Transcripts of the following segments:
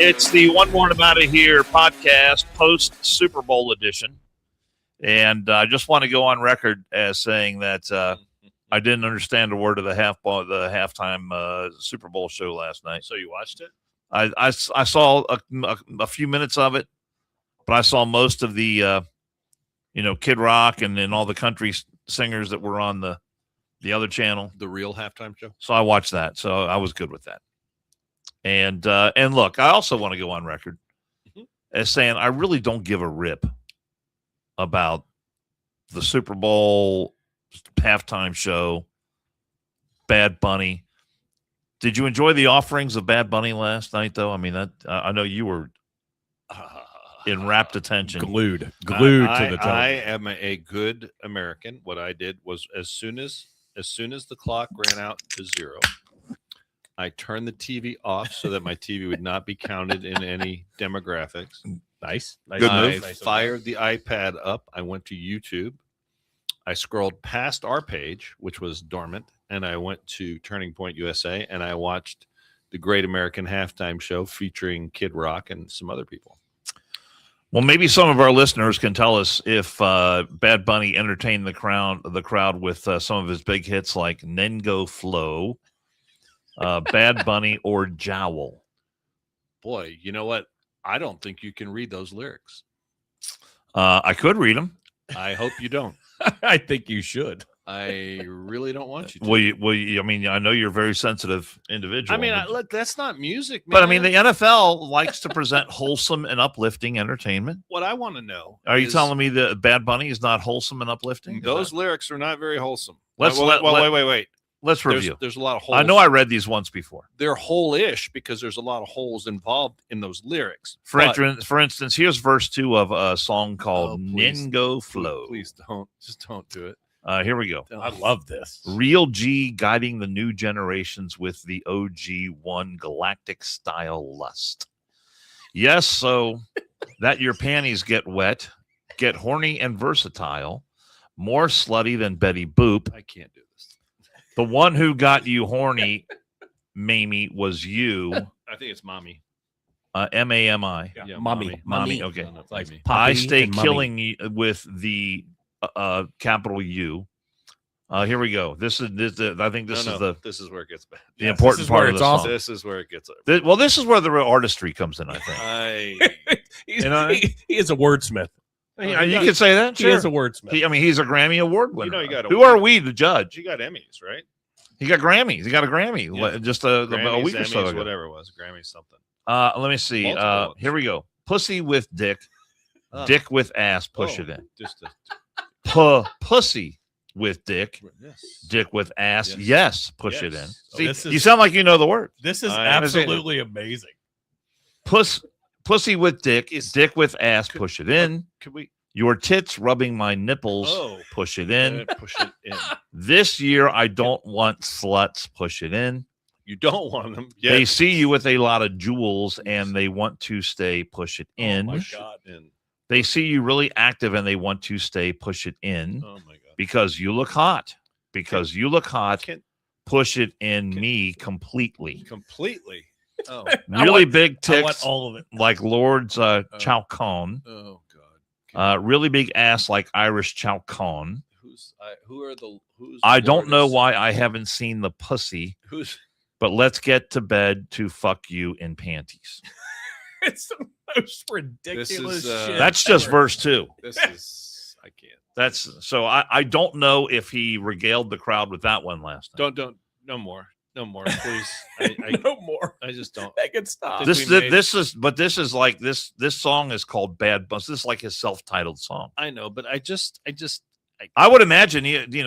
It's the One More and I'm Out of Here podcast, post Super Bowl edition. And I just want to go on record as saying that I didn't understand a word of the halftime Super Bowl show last night. So you watched it? I saw a few minutes of it, but I saw most of the Kid Rock and all the country singers that were on the other channel, the real halftime show. So I watched that. So I was good with that. And look, I also want to go on record as saying I really don't give a rip about the Super Bowl halftime show, Bad Bunny. Did you enjoy the offerings of Bad Bunny last night, though? I mean, that I know you were in rapt attention, glued to the television. I am a good American. What I did was as soon as the clock ran out to zero, I turned the TV off so that my TV would not be counted in any demographics. Nice. Good move. I fired the iPad up. I went to YouTube. I scrolled past our page, which was dormant, and I went to Turning Point USA, and I watched the Great American Halftime Show featuring Kid Rock and some other people. Well, maybe some of our listeners can tell us if Bad Bunny entertained the crowd with some of his big hits like Nengo Flow, Bad Bunny, or Jowl. Boy, you know what? I don't think you can read those lyrics. I could read them. I hope you don't. I think you should. I really don't want you to. I mean, I know you're a very sensitive individual. I mean, look, that's not music, man. But I mean, the NFL likes to present wholesome and uplifting entertainment. What I want to know Are you telling me that Bad Bunny is not wholesome and uplifting? Those lyrics are not very wholesome. Wait. Let's review. There's a lot of holes. I know I read these once before. They're whole-ish because there's a lot of holes involved in those lyrics. For instance, here's verse 2 of a song called Nengo Flow. Please don't. Just don't do it. Here we go. I love this. Real G guiding the new generations with the OG1 galactic style lust. Yes, so that your panties get wet, get horny and versatile, more slutty than Betty Boop. I can't do this. The one who got you horny, Mamie, was you. I think it's Mommy. M-A-M-I. Yeah, Mommy. Okay. Like I stay killing you with the capital U. Here we go. This is this is where it gets bad. The important part of the song. This is where it gets. This is where the real artistry comes in. I think. He is a wordsmith. You can say that. Sure. He is a wordsmith. He's a Grammy Award winner. You Who are we to judge? You got Emmys, right? He got Grammys. He got a Grammy just a week or so ago. Whatever it was, Grammy something. Let me see. Here we go. Pussy with dick, dick with ass. Push it in. Pussy with dick, dick with ass. Yes, push it in. See, you sound like you know the word. This is absolutely amazing. Pussy with dick, dick with ass. Push it in. Could we? Your tits rubbing my nipples. Push it in. Push it in. This year I don't want sluts. Push it in. You don't want them. Yes. They see you with a lot of jewels and they want to stay. Push it in. Oh my God. They see you really active and they want to stay. Push it in. Oh my God. Because you look hot. Push it in me completely. Completely. Oh. Really big tits. I want all of it. Like Lord's Chow Con. Oh God. Really big ass like Irish Chow Con. Who's I don't know why I haven't seen the pussy. But let's get to bed to fuck you in panties. It's the most ridiculous shit. That's just verse 2. I can't. That's so I don't know if he regaled the crowd with that one last night. Don't no more, please. No more. I just don't. Make it stop. This is like this song is called Bad Bunny. This is like his self-titled song. I know, but I would imagine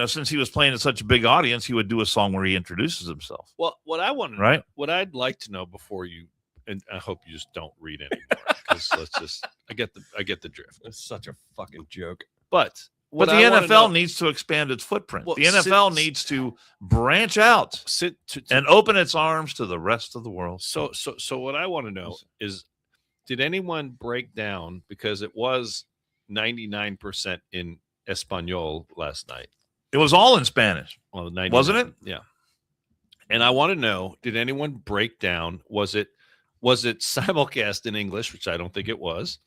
since he was playing to such a big audience, he would do a song where he introduces himself. Well, what I want to know, what I'd like to know before you, and I hope you just don't read anymore, because I get the drift. It's such a fucking joke. But the NFL needs to expand its footprint. The NFL needs to branch out and open its arms to the rest of the world. So what I want to know is, did anyone break down, because it was 99% in Espanol last night. It was all in Spanish. Well, wasn't it? Yeah. And I want to know, did anyone break down, was it Was it simulcast in English, which I don't think it was?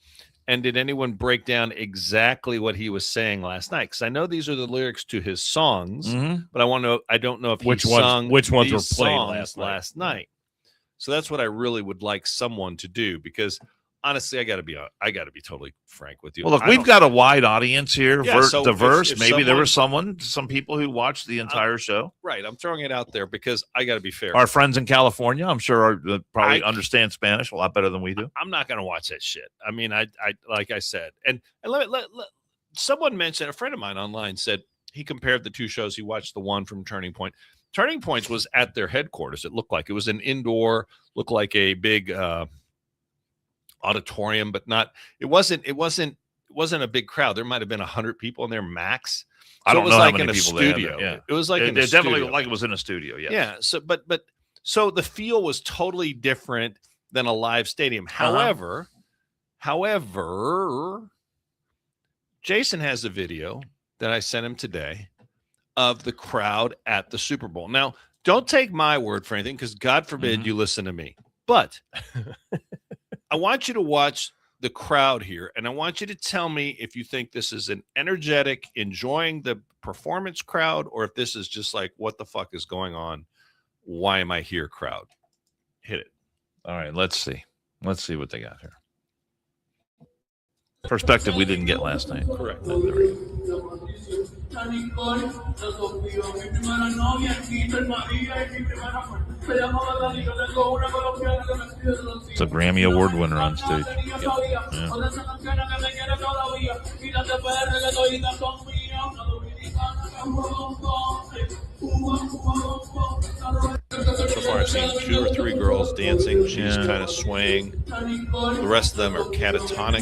And did anyone break down exactly what he was saying last night? Because I know these are the lyrics to his songs, but I don't know if which he ones sung which ones were these played songs last night. So that's what I really would like someone to do, because honestly, I got to be totally frank with you. Well, look, we've got a wide audience here, Yeah, so diverse. if Maybe there was some people who watched the entire show. Right. I'm throwing it out there because I got to be fair. Our friends in California, I'm sure, probably understand Spanish a lot better than we do. I'm not going to watch that shit. I mean, I like I said, and let someone mentioned, a friend of mine online said he compared the two shows. He watched the one from Turning Point. Turning Points was at their headquarters. It looked like it was an indoor, looked like a big auditorium, but not. It wasn't a big crowd. There might have been 100 people in there max. So I don't it was know like how many in a people studio. they had. Yeah. It was like it in a definitely studio. looked like it was in a studio. Yeah. Yeah. So the feel was totally different than a live stadium. However, Jason has a video that I sent him today of the crowd at the Super Bowl. Now, don't take my word for anything, because God forbid you listen to me. But I want you to watch the crowd here, and I want you to tell me if you think this is an energetic, enjoying the performance crowd, or if this is just like, what the fuck is going on? Why am I here crowd? Hit it. All right, let's see. Let's see what they got here. Perspective we didn't get last night. Correct. There we go. It's a Grammy Award winner on stage. So far, I've seen 2 or 3 girls dancing. She's kind of swaying. The rest of them are catatonic.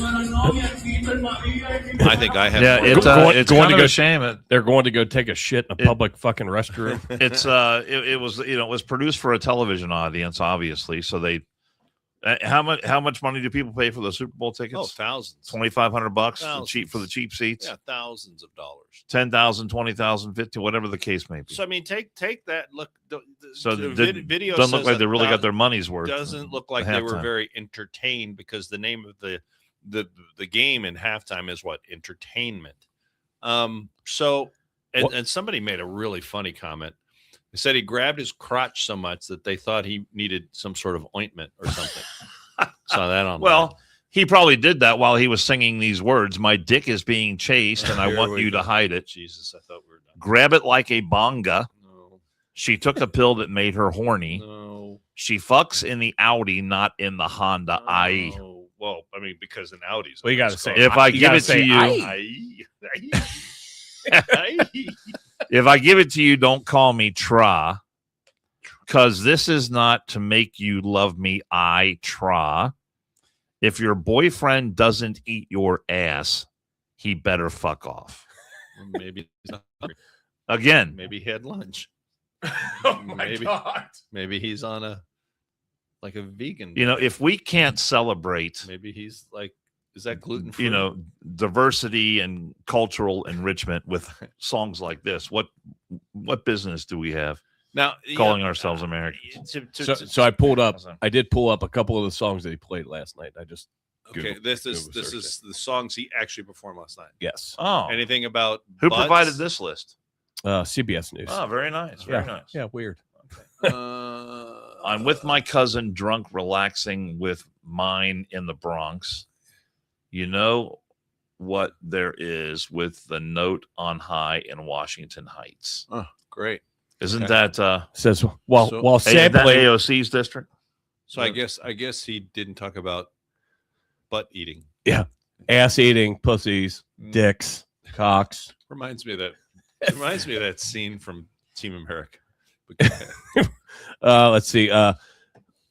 I think I have. Yeah, more- it's going kind to of go- a shame. They're going to go take a shit in a public fucking restroom. It's it was it was produced for a television audience, obviously. So they how much money do people pay for the Super Bowl tickets? Oh, thousands. $2,500 cheap for the cheap seats. Yeah, thousands of dollars. 10,000, 20,000, 50, whatever the case may be. So I mean, take that look. So the video says doesn't look like they that really got their money's worth. Doesn't look like at they were halftime. very entertained, because the name of the game in halftime is what? Entertainment. So and somebody made a really funny comment. They said he grabbed his crotch so much that they thought he needed some sort of ointment or something. Saw that on. Well, he probably did that while he was singing these words. My dick is being chased, and I Here want we you go. to hide it. Jesus, I thought we were done. Grab it like a bonga. No, She took a pill that made her horny. no. She fucks in the Audi, not in the Honda. no. Well, I mean, because an Audi's. Well, you gotta say, If I you give gotta it to say, you, "Aye." if I give it to you, don't call me Tra, because this is not to make you love me. I Tra. If your boyfriend doesn't eat your ass, he better fuck off. Maybe he's not hungry. Again, Maybe he had lunch. Oh my Maybe. God. Maybe he's on a vegan. you know, if we can't celebrate, Maybe he's like, is that gluten free? you know, diversity and cultural enrichment with songs like this, what business do we have now calling ourselves Americans? So I pulled up. Awesome. I did pull up a couple of the songs that he played last night. I just Okay, Google- this is Google searched the songs he actually performed last night. yes. Oh, Anything about who butts? provided this list? CBS News. Oh, very nice. Very nice. Yeah, weird. I'm with my cousin, drunk, relaxing with mine in the Bronx. You know what there is with the note on high in Washington Heights. Oh, great. Isn't Okay. that Says So- while that sampling. AOC's district? So I guess he didn't talk about butt eating. Ass eating, pussies, Mm. dicks, cocks. Reminds me of that scene from Team America. Let's see. I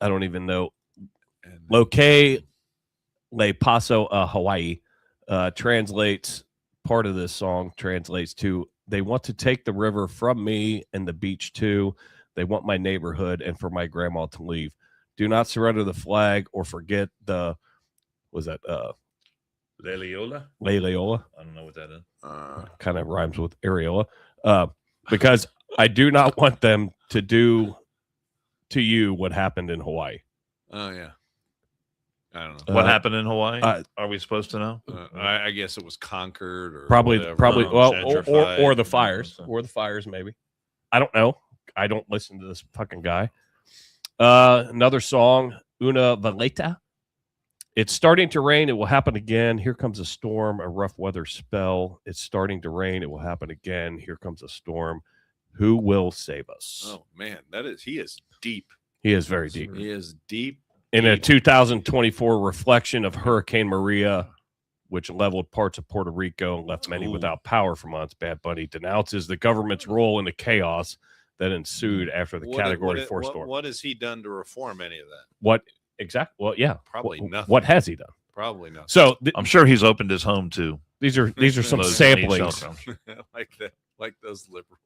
don't even know. Loque Le Paso, Hawaii, translates part of this song translates to they want to take the river from me and the beach too. They want my neighborhood and for my grandma to leave. Do not surrender the flag or forget the Leola? Leola. I don't know what that is. Kind of rhymes with areola. Because I do not want them to do to you what happened in Hawaii. Oh yeah. I don't know. What happened in Hawaii? uh, Are we supposed to know? I guess it was conquered or Probably, whatever, well, gentrified. or the fires, maybe. I don't know. I don't listen to this fucking guy. Another song, Una Valeta. It's starting to rain. It will happen again. Here comes a storm, a rough weather spell. It's starting to rain. It will happen again. Here comes a storm. Who will save us? Oh man, he is deep. He is very deep. He is deep. In a 2024 reflection of Hurricane Maria, which leveled parts of Puerto Rico and left many without power for months, Bad Bunny denounces the government's role in the chaos that ensued after the Category 4 storm. What has he done to reform any of that? What exactly? Well, yeah, Probably nothing. What has he done? Probably nothing. So I'm sure he's opened his home too. these are some Those that need samplings. shelter. like those liberals.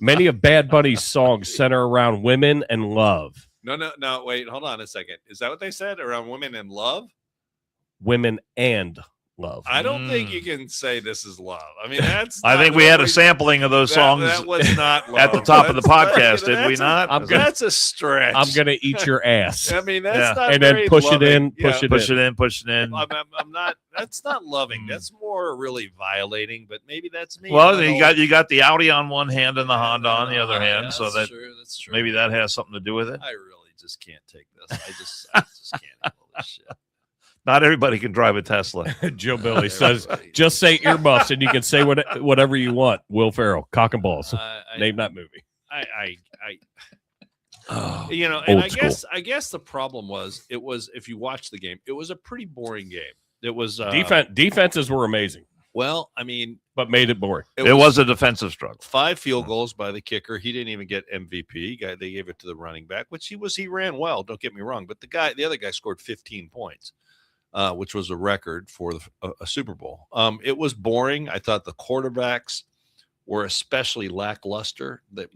Many of Bad Bunny's songs center around women and love. No. Wait, hold on a second. Is that what they said around women and love? Women and love. I don't think you can say this is love. I mean, that's. I think we had a sampling of those songs That was not love. at the top of the That's- podcast, did we not? That's a stretch. I'm gonna eat your ass. I mean, that's Yeah. not. And then very push loving. it in, Yeah. push it Push in. it in, push it in. I'm not. That's not loving. That's more really violating. But maybe that's me. I Well, don't you know. got the Audi on one hand and the Honda on the other hand, Yeah, so that's that true, that's true. maybe that has something to do with it. I really just can't take this. I just can't handle this shit. Not everybody can drive a Tesla. Joe Billy says, just say earmuffs and you can say whatever you want. Will Ferrell, cock and balls. Name that movie. You know, and Old school. I guess the problem was if you watch the game, it was a pretty boring game. It was Defenses were amazing, well, I mean, but made it boring. It was a defensive struggle. 5 field goals by the kicker. He didn't even get MVP. They gave it to the running back, which he ran well. Don't get me wrong, but the other guy scored 15 points, which was a record for a Super Bowl. It was boring. I thought the quarterbacks were especially lackluster. That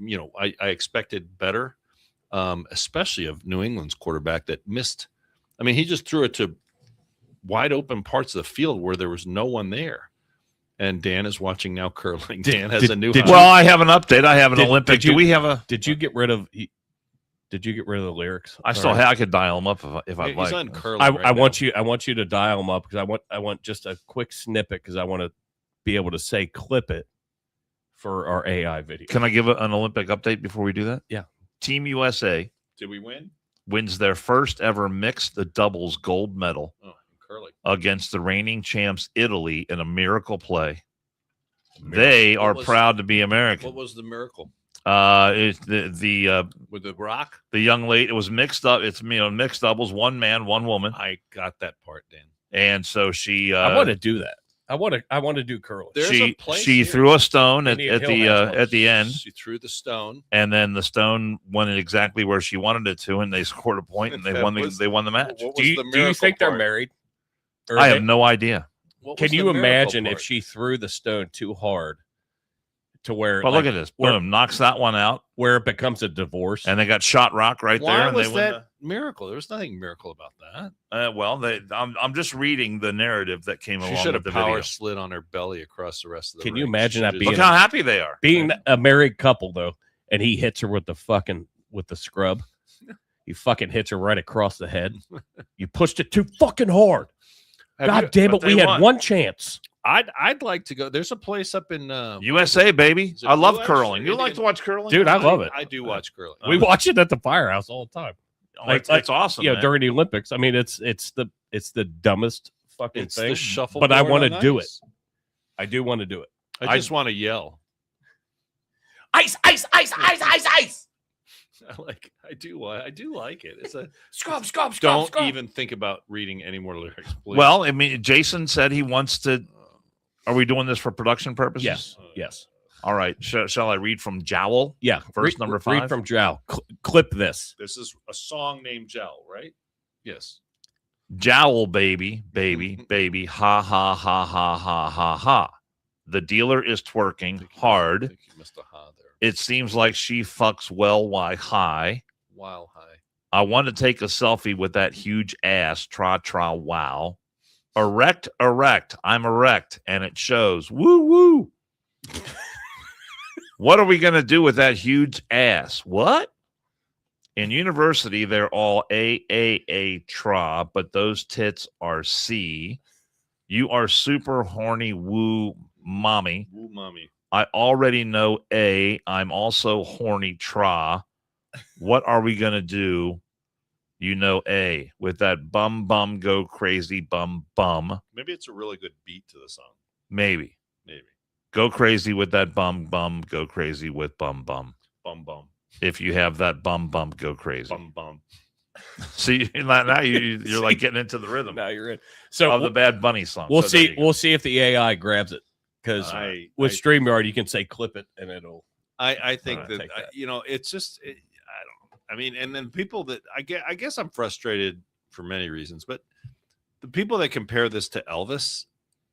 I expected better, especially of New England's quarterback that missed. I mean, he just threw it to wide open parts of the field where there was no one there. And Dan is watching now curling. Dan has a new hobby. Well, I have an update. I have an Did- Olympic. did you- Do we have a? Did you get rid of? Did you get rid of the lyrics? I still have. I could dial them up if I'd He's like. on curling. I right want now. you. I want you to dial them up because I want just a quick snippet because I want to be able to say clip it for our AI video. Can I give an Olympic update before we do that? Yeah. Team USA Did we win? wins their first ever mixed doubles gold medal Oh, curling. against the reigning champs Italy in a miracle play. They are was- proud to be American. What was the miracle It's the with the rock? young lady. It was mixed up. It's mixed doubles, one man, one woman, I got that part, Dan. and so she. I want to do that. I want to do curling. There's a she place she here. threw a stone at Indian the Hill has one. at the end, She threw the stone. and then the stone went exactly where she wanted it to, and they scored a point, and they That won was- the match. What was Do you, the do you miracle think they're part? married? Or I they- have no idea. What Can was the you miracle imagine if part? she threw the stone too hard to where? But like, look at this. where- Boom, knocks that one out, where it becomes a divorce. and they got shot rock right Why there, and was they win. that miracle? There was nothing miracle about that. I'm just reading the narrative that came She along should with have the power video. slid on her belly across the rest of the Can you ring. imagine She that just- being- Look how happy they are. Being a married couple though, and he hits her with the scrub. He fucking hits her right across the head. You pushed it too fucking hard. Have God you- damn but it, we they had won. one chance. I'd like to go. There's a place up in USA, baby. Is it I love US? curling. You Indian- like to watch curling? Dude, I love it. I do watch curling. We watch it at the firehouse all the time. It's awesome. Man. During the Olympics. I mean, it's the dumbest fucking It's thing. the shuffle, but I want wanna do it. I do want to do it. I just want to yell. Ice, ice, ice, ice, ice, ice. I do like it. It's a Scrub, scrub, scrub, don't scrub. even think about reading any more lyrics, please. Well, I mean, Jason said he wants to. Are we doing this for production purposes? Yes, yes. All right. Shall I read from Jowl? Yeah. Verse number 5? Read from Jow. Clip this. this is a song named Jowl, right? Yes. Jowl, baby, baby, baby. Ha, ha, ha, ha, ha, ha, ha. The dealer is twerking I hard. think you missed a ha there. It seems like she fucks well, why high. While high. I want to take a selfie with that huge ass. Tra, tra, wow. Erect, erect. I'm erect, and it shows. Woo, woo. What are we going to do with that huge ass? What? In university, they're all A, tra, but those tits are C. You are super horny, woo mommy. Woo mommy. I already know A. I'm also horny, tra. What are we going to do? You know A. With that bum, bum, go crazy, bum, bum. Maybe it's a really good beat to the song. Maybe. Maybe. Go crazy with that bum, bum, go crazy with bum, bum. Bum, bum. If you have that bum, bum, go crazy. Bum, bum. See, now you're like getting into the rhythm Now you're in. So of the Bad Bunny song. We'll So there see. you go. With the AI grabs it, because with StreamYard you can say clip it and it'll. I think that, take that. it's just I don't know. I mean, and then people that I guess I'm frustrated for many reasons, but the people that compare this to Elvis,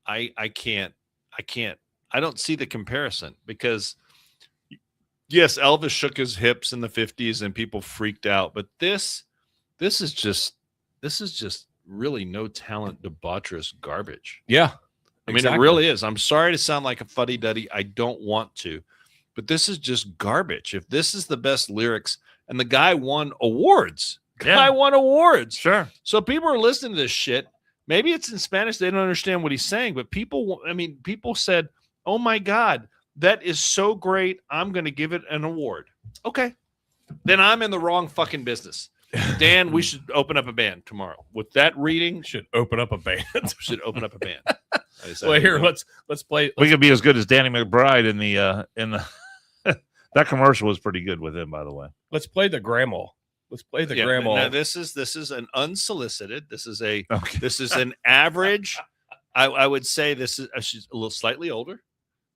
I can't. I don't see the comparison, because yes, Elvis shook his hips in the 50s and people freaked out, but this is just really no talent, debaucherous garbage. Yeah, I mean, it really is. I'm sorry to sound like a fuddy-duddy. I don't want to, but this is just garbage. If this is the best lyrics, and the guy won awards, Sure. So people are listening to this shit. Maybe it's in Spanish. They don't understand what he's saying, but people said, oh my God, that is so great. I'm going to give it an award. Okay. Then I'm in the wrong fucking business. Dan, we should open up a band tomorrow. With that reading, should open up a band. Well, here, let's play. We could be as good as Danny McBride in the that commercial was pretty good with him, by the way. Let's play the grandma. Let's play the grandma. Now this is an unsolicited. This is an average. I would say this is she's a little slightly older,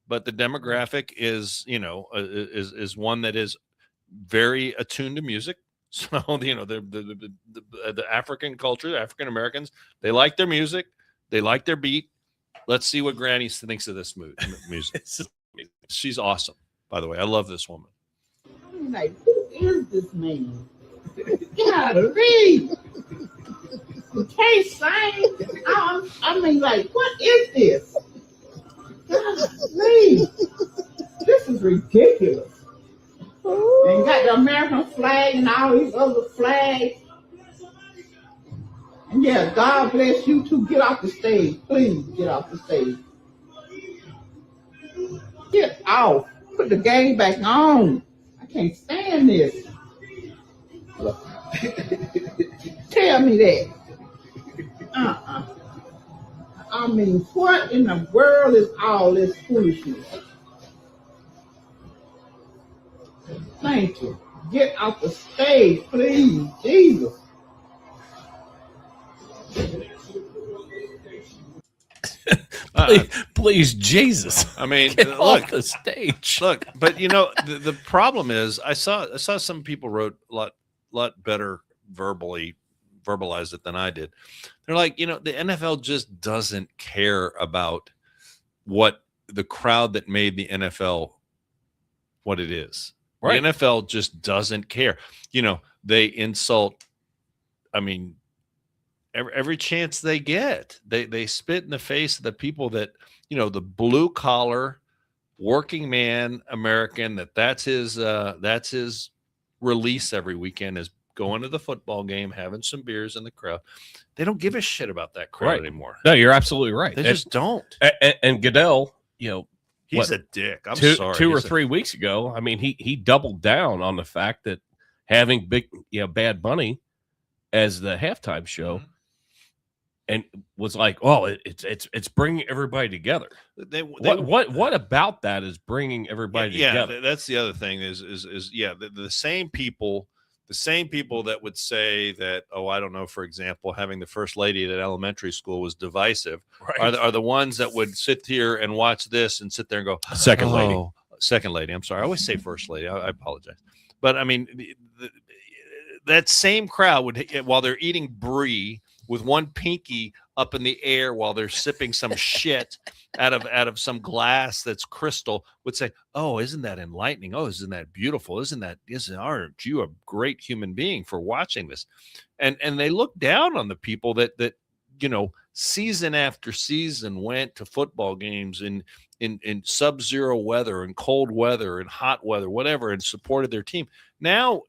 but the demographic is is one that is very attuned to music. So the African culture, the African Americans, they like their music, they like their beat. Let's see what Granny thinks of this music. She's awesome, by the way. I love this woman. I'm like, who is this man? Golly. He can't sing. I mean, like, what is this? Golly. This is ridiculous. And got the American flag and all these other flags. And yeah, God bless you too. Get off the stage. Please get off the stage. Get off. Put the game back on. I can't stand this. Tell me that. I mean, what in the world is all this foolishness? Thank you. Get off the stage, please. Jesus. Please, Jesus. I mean, Get look, off the stage. Look, but the problem is, I saw some people wrote a lot better verbalized it than I did. They're like, the NFL just doesn't care about what the crowd that made the NFL what it is. Right. The NFL just doesn't care. They insult. I mean, every chance they get, they spit in the face of the people that, the blue collar working man American, that's his release every weekend, is going to the football game, having some beers in the crowd. They don't give a shit about that crowd anymore. No, you're absolutely right. They just don't. And Goodell, he's a dick. I'm sorry. 2 or 3 weeks ago, I mean, he doubled down on the fact that having Bad Bunny as the halftime show, and was like, "Oh, it's bringing everybody together." What about that is bringing everybody together? Yeah, that's the other thing. Is the same people. The same people that would say that, I don't know, for example, having the first lady at an elementary school was divisive, are the ones that would sit here and watch this and sit there and go, second lady. I'm sorry. I always say first lady. I apologize. But I mean, that same crowd would, while they're eating brie with one pinky up in the air while they're sipping some shit out of some glass that's crystal, would say, "Oh, isn't that enlightening? Oh, isn't that beautiful? Aren't you a great human being for watching this?" And they look down on the people that season after season went to football games in sub-zero weather and cold weather and hot weather, whatever, and supported their team. Now,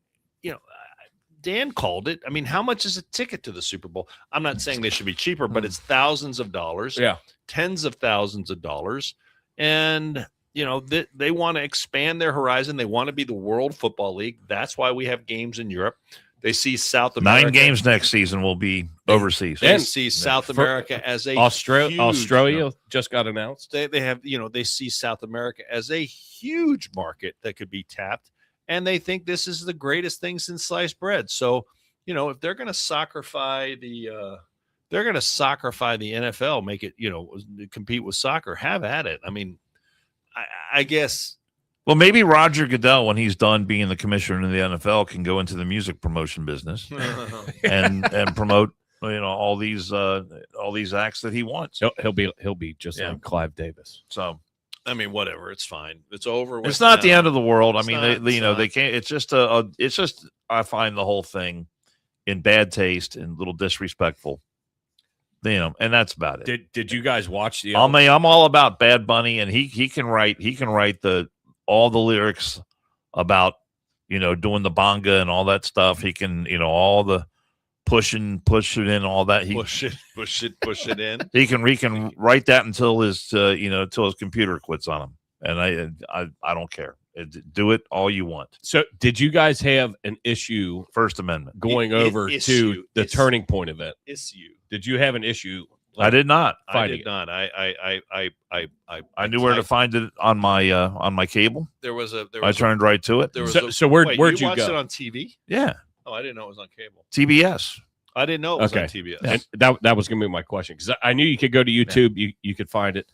Dan called it. I mean, how much is a ticket to the Super Bowl? I'm not saying they should be cheaper, but it's thousands of dollars, tens of thousands of dollars. And, they want to expand their horizon. They want to be the World Football League. That's why we have games in Europe. They see South America. 9 games next season will be overseas. They see South America as a Australia just got announced. They have, they see South America as a huge market that could be tapped. And they think this is the greatest thing since sliced bread. So, if they're going to soccerify the NFL, make it, compete with soccer, have at it. I mean, I guess. Well, maybe Roger Goodell, when he's done being the commissioner in the NFL, can go into the music promotion business and promote, all these acts that he wants. He'll be just like Clive Davis. So. I mean, whatever. It's fine. It's over. It's not the end of the world. I mean, they can't. It's just I find the whole thing in bad taste and a little disrespectful. And that's about it. Did you guys watch the? I'm all about Bad Bunny, and he can write all the lyrics about doing the bonga and all that stuff. He can all the push it in, all that. Push it in. He can write that until his computer quits on him, and I don't care. Do it all you want. So, did you guys have an issue? First Amendment going over to the Turning Point event. Did you have an issue? I did not. I did not. I knew where to find it on my cable. I turned right to it. So where'd you watched go? It on TV? Yeah. Oh, I didn't know it was on cable. TBS. I didn't know it was on TBS. And that was going to be my question, because I knew you could go to YouTube. You could find it.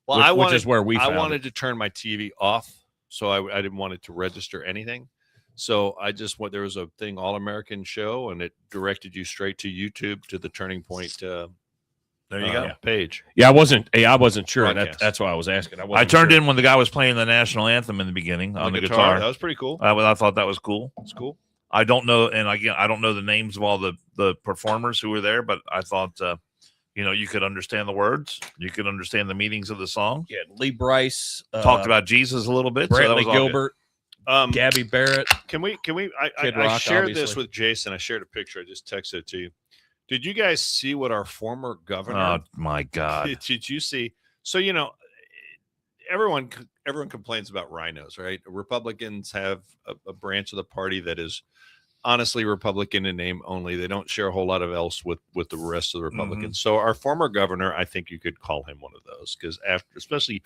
Well, which is where I wanted to turn my TV off, so I didn't want it to register anything. So I just went. There was a thing, All American Show, and it directed you straight to YouTube to the Turning Point. There you go. Page. Yeah, I wasn't sure. That's why I was asking. I turned in when the guy was playing the national anthem in the beginning on the guitar. That was pretty cool. I thought that was cool. It's cool. I don't know, and again, I don't know the names of all the performers who were there, but I thought, you could understand the words, you could understand the meanings of the song. Yeah, Lee Brice talked about Jesus a little bit. Brantley, so Gilbert, Gabby, Barrett. Can we? I shared this with Jason. I shared a picture. I just texted it to you. Did you guys see what our former governor? Oh my God! Did you see? So everyone complains about rhinos, right? Republicans have a branch of the party that is honestly Republican in name only. They don't share a whole lot of else with the rest of the Republicans. So our former governor, I think you could call him one of those, because especially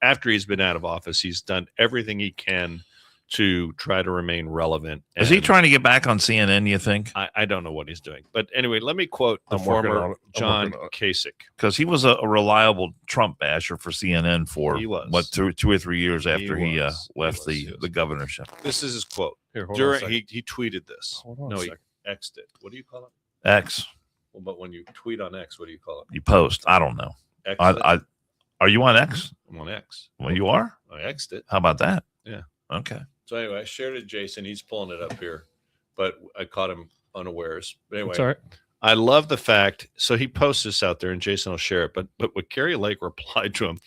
after he's been out of office, he's done everything he can to try to remain relevant. Is he trying to get back on CNN, you think? I don't know what he's doing. But anyway, let me quote the former John Kasich. Because he was a reliable Trump basher for CNN for, what, 2 or 3 years after he left the governorship. This is his quote. He tweeted this. He X'd it. What do you call it? X. Well, but when you tweet on X, what do you call it? You post. I don't know. Are you on X? I'm on X. Well, you are? I X'd it. How about that? Yeah. Okay. So anyway, I shared it, Jason. He's pulling it up here, but I caught him unawares. But anyway, it's all right. I love the fact. So he posts this out there, and Jason will share it. But what Carrie Lake replied to him,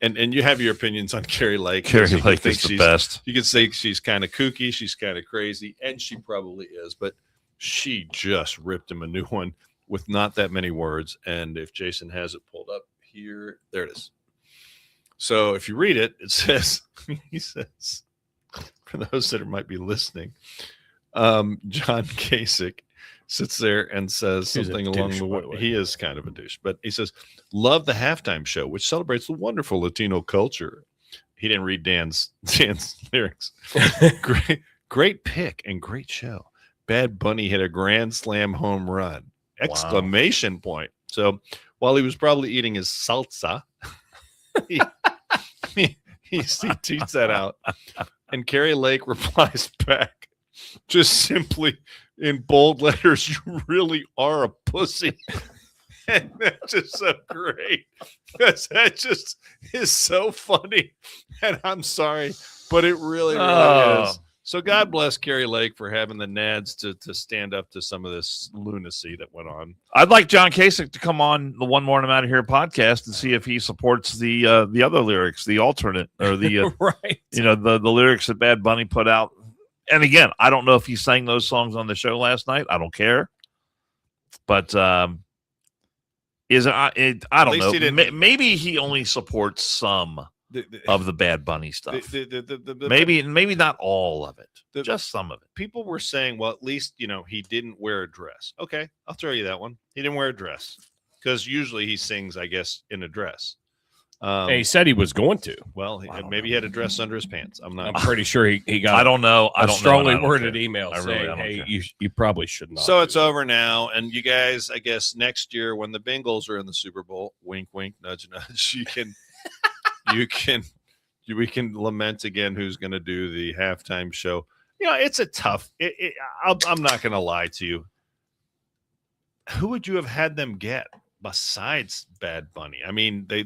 and you have your opinions on Carrie Lake. Carrie Lake is the best. You could say she's kind of kooky, she's kind of crazy, and she probably is. But she just ripped him a new one with not that many words. And if Jason has it pulled up here, there it is. So if you read it, it says, he says, for those that might be listening, John Kasich sits there and says something along the way. He is kind of a douche, but he says, love the halftime show, which celebrates the wonderful Latino culture. He didn't read Dan's lyrics. Great pick and great show. Bad Bunny hit a grand slam home run. Exclamation point. So while he was probably eating his salsa, he tweets that out. And Carrie Lake replies back, just simply in bold letters, you really are a pussy. And that's just so great, because that just is so funny. And I'm sorry, but it really is. So God bless Carrie Lake for having the nads to stand up to some of this lunacy that went on. I'd like John Kasich to come on the One Morning Out of Here podcast and see if he supports the other lyrics, the alternate, or the right. the lyrics that Bad Bunny put out And again, I don't know if he sang those songs on the show last night. I don't care. But I don't least he know. didn't- Maybe he only supports some of the Bad Bunny stuff. The Maybe not all of it. the- Just some of it. people were saying, well, at least, he didn't wear a dress. Okay, I'll throw you that one. He didn't wear a dress because usually he sings, I guess, in a dress. And he said he was going to. Well, I don't maybe he had a dress under his pants. I'm not. I'm pretty sure he got I don't know. I a don't strongly know. worded email I really saying, don't hey, care. you probably should not. So do it's that. over now, and you guys, I guess next year when the Bengals are in the Super Bowl, wink, wink, nudge, nudge, we can lament again who's going to do the halftime show. It's a tough. I'm not going to lie to you. Who would you have had them get besides Bad Bunny? I mean, they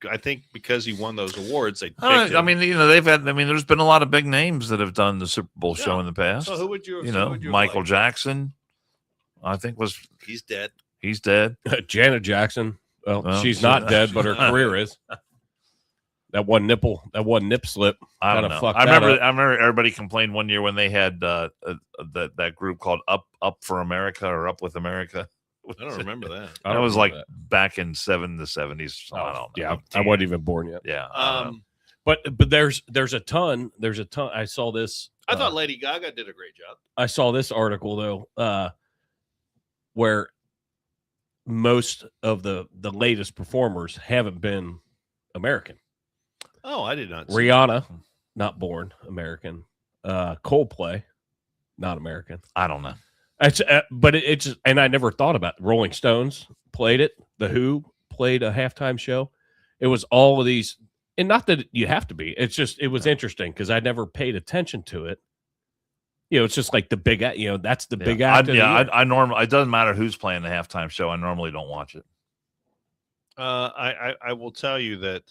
I think because he won those awards, they picked him. I mean, they've had. I mean, there's been a lot of big names that have done the Super Bowl show Yeah. in the past. So who would you? Michael Jackson, I think He's dead. he's dead. Janet Jackson. Well, she's not dead, but her she's not. career is. That one nip slip. I don't Kinda know. fucked I that remember. up. Everybody complained one year when they had that group called Up for America or Up with America. I don't remember that. I That don't was remember like that. back in the 70s. So I don't know. Yeah, I wasn't even born yet. Yeah. I don't know. But there's a ton. There's a ton. I saw this. I thought Lady Gaga did a great job. I saw this article though, where most of the latest performers haven't been American. Oh, I did not. See Rihanna, not born American. Coldplay, not American. I don't know. But it's just, and I never thought about it. Rolling Stones played it. The Who played a halftime show. It was all of these, and not that you have to be. It's just it was interesting because I never paid attention to it. It's just like the big, that's the big act. of the year. I normally. It doesn't matter who's playing the halftime show. I normally don't watch it. I will tell you that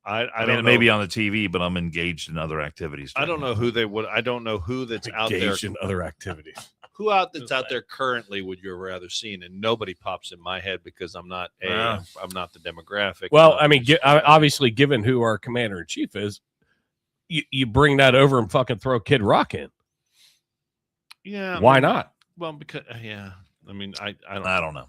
I I don't mean, know. maybe on the TV, but I'm engaged in other activities. I don't know who they would. I don't know who that's out there. Engaged in other activities. Who that's out there currently would you rather seen? And nobody pops in my head because I'm not I'm not the demographic. Well, I mean, obviously, given who our commander in chief is, you bring that over and fucking throw Kid Rock in. yeah. Why not? Well, because yeah. I mean, I don't know.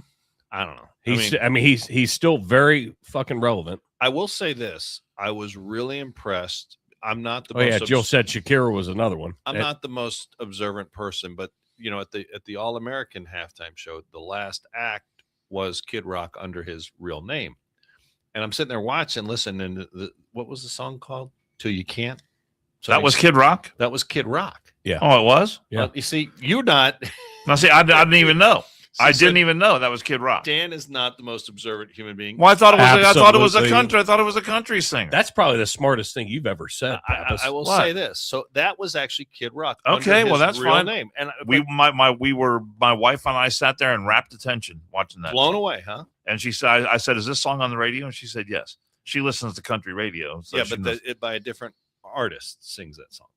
I don't know. He's still very fucking relevant. I will say this. I was really impressed. I'm not the Oh yeah, most Jill said Shakira was another one. I'm not the most observant person, but at the All American halftime show, the last act was Kid Rock under his real name, and I'm sitting there watching, listening. What was the song called? Till You Can't. So That was Kid Rock. That was Kid Rock. Yeah. Oh, it was. Yeah. Well, you see, you're not. Now, see, I didn't even know. So I didn't even know that was Kid Rock. Dan is not the most observant human being. Well, I thought it was. I thought it was a Absolutely. country. I thought it was a country singer. That's probably the smartest thing you've ever said. Pappas. I will What? say this. So that was actually Kid Rock. Okay, under well, his that's real fine. Name. And my wife and I sat there and rapt attention watching that. blown away, huh? And she said, I said, is this song on the radio? And she said, yes. She listens to country radio. So Yeah, she but knows. it by a different artist sings that song.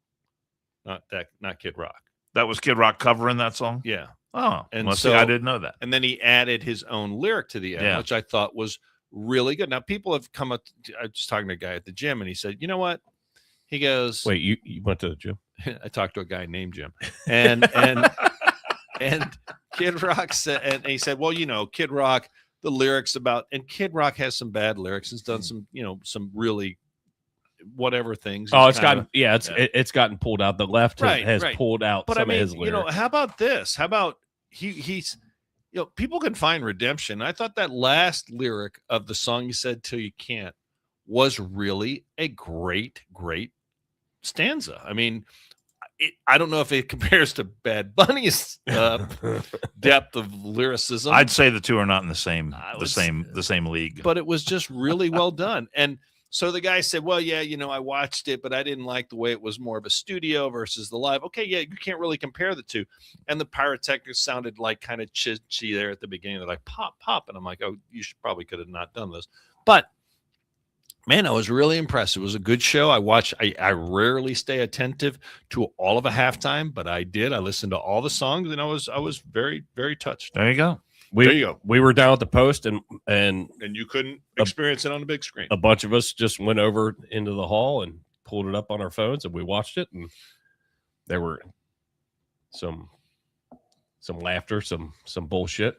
Not Kid Rock. That was Kid Rock covering that song. Yeah. Oh, And well, see, so- I didn't know that. And then he added his own lyric to the end, Yeah. which I thought was really good. Now, people have come up. I was just talking to a guy at the gym, and he said, "You know what?" He goes, Wait, you went to the gym? I talked to a guy named Jim, and Kid Rock said, and he said, "Well, Kid Rock, the lyrics about, and Kid Rock has some bad lyrics. He's done some, some really whatever things. Oh, He's it's kinda- gotten it's gotten pulled out. The left has Right. pulled out But some I mean, of his lyrics. how about this? How about he's people can find redemption. I thought that last lyric of the song you said "Till You Can't" was really a great stanza. I mean, I don't know if it compares to Bad Bunny's depth of lyricism, I'd say the two are not in the same I the would same league. but it was just really well done. And so the guy said, well, yeah, I watched it, but I didn't like the way it was more of a studio versus the live. Okay, yeah, you can't really compare the two. And the pyrotechnics sounded like kind of chitchy there at the beginning. They're like, pop, pop. And I'm like, oh, probably could have not done this. But, man, I was really impressed. It was a good show. I rarely stay attentive to all of a halftime, but I did. I listened to all the songs, and I was very, very touched. There you go. There you go. We were down at the post, and And you couldn't experience it on the big screen. a bunch of us just went over into the hall and pulled it up on our phones, and we watched it. And there were some laughter, some bullshit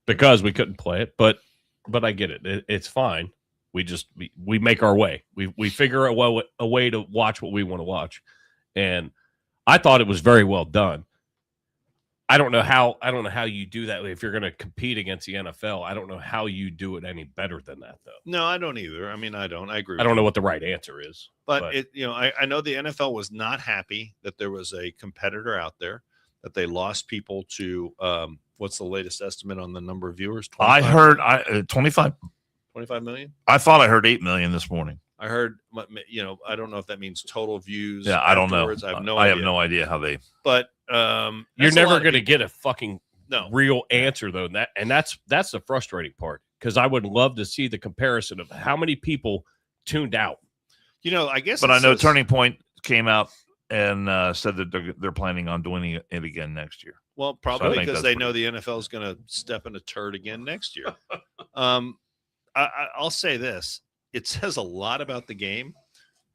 because we couldn't play it. But I get it. It's fine. We make our way. We figure out a way to watch what we want to watch, and I thought it was very well done. I don't know how you do that if you're going to compete against the NFL. I don't know how you do it any better than that, though. No, I don't either. I mean, I don't. I agree. I don't know what the right answer is, but it, I know the NFL was not happy that there was a competitor out there, that they lost people to. What's the latest estimate on the number of viewers? 25? I heard 25 million. I thought I heard 8 million this morning. I heard, I don't know if that means total views. Yeah, I don't know. I have no idea how they. But you're never going to get a fucking no real answer though. That's the frustrating part, because I would love to see the comparison of how many people tuned out. I guess. But I know Turning Point came out and said that they're planning on doing it again next year. Well, probably because they know the NFL is going to step in a turd again next year. I'll say this. It says a lot about the game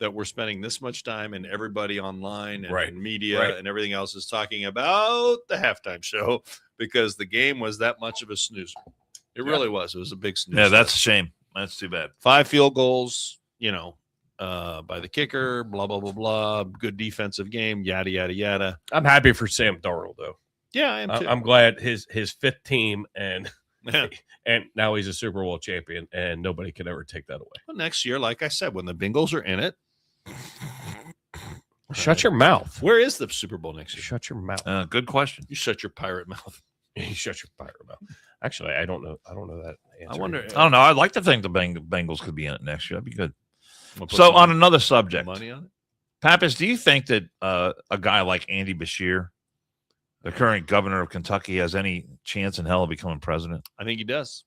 that we're spending this much time, and everybody online and media and everything else is talking about the halftime show, because the game was that much of a snoozer. It really was. It was a big snoozer. Yeah, that's a shame. That's too bad. 5 field goals, by the kicker, blah, blah, blah, blah. Good defensive game, yada, yada, yada. I'm happy for Sam Darnold, though. Yeah, I am too. I'm glad his fifth team and now he's a Super Bowl champion, and nobody can ever take that away. Well, next year, like I said, when the Bengals are in it, shut your mouth. Where is the Super Bowl next year? Shut your mouth. Good question. You shut your pirate mouth. You shut your pirate mouth. Actually, I don't know that answer. I wonder. I don't know. I'd like to think the Bengals could be in it next year. That'd be good. So on another subject, money on it. Pappas, do you think that a guy like Andy Beshear, the current governor of Kentucky, has any chance in hell of becoming president? I think he does.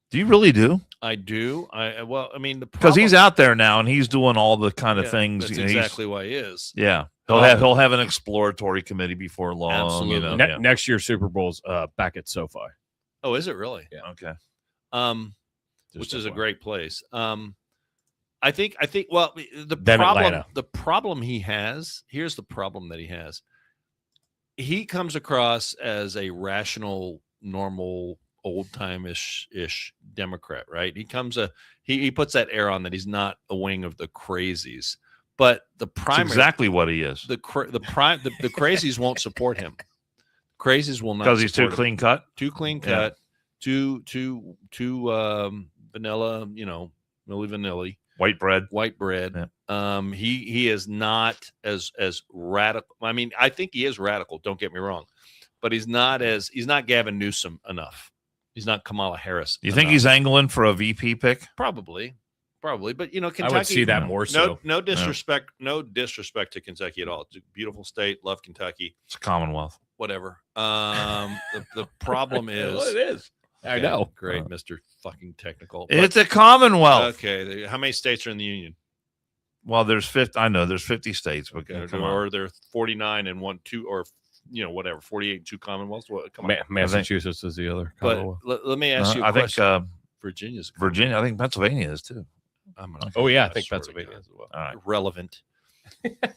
Do you really do? I do. Because he's out there now and he's doing all the kind of things. That's exactly why he is. Yeah, he'll have an exploratory committee before long. Absolutely. Next year's Super Bowl's back at SoFi. Oh, is it really? Yeah. Okay. Which is a great place. I think. Well, the problem he has. Here's the problem that he has. He comes across as a rational, normal, old-time-ish Democrat, right? He puts that air on that he's not a wing of the crazies. But the primary, that's exactly what he is. The crazies won't support him. Crazies will not, because he's too clean cut. Too clean cut. Too vanilla. Milli Vanilli. White bread. Yeah. He is not as radical. I mean, I think he is radical. Don't get me wrong, but he's not Gavin Newsom enough. He's not Kamala Harris. You think he's angling for a VP pick? Probably. But Kentucky. I would see that more so. No disrespect. Yeah. No disrespect to Kentucky at all. It's a beautiful state. Love Kentucky. It's a Commonwealth. Whatever. The problem is. Well, it is. I know. Great, Mr. Fucking Technical. It's a Commonwealth. Okay. How many states are in the Union? Well, there's 50. I know there's 50 states, but or there are 49 and 2 or whatever, 48 and 2 Commonwealths. Come on. Massachusetts is the other Commonwealth. But let me ask you a question. I think Virginia's Virginia. I think Pennsylvania is too. I think Pennsylvania is as well. All right. Irrelevant.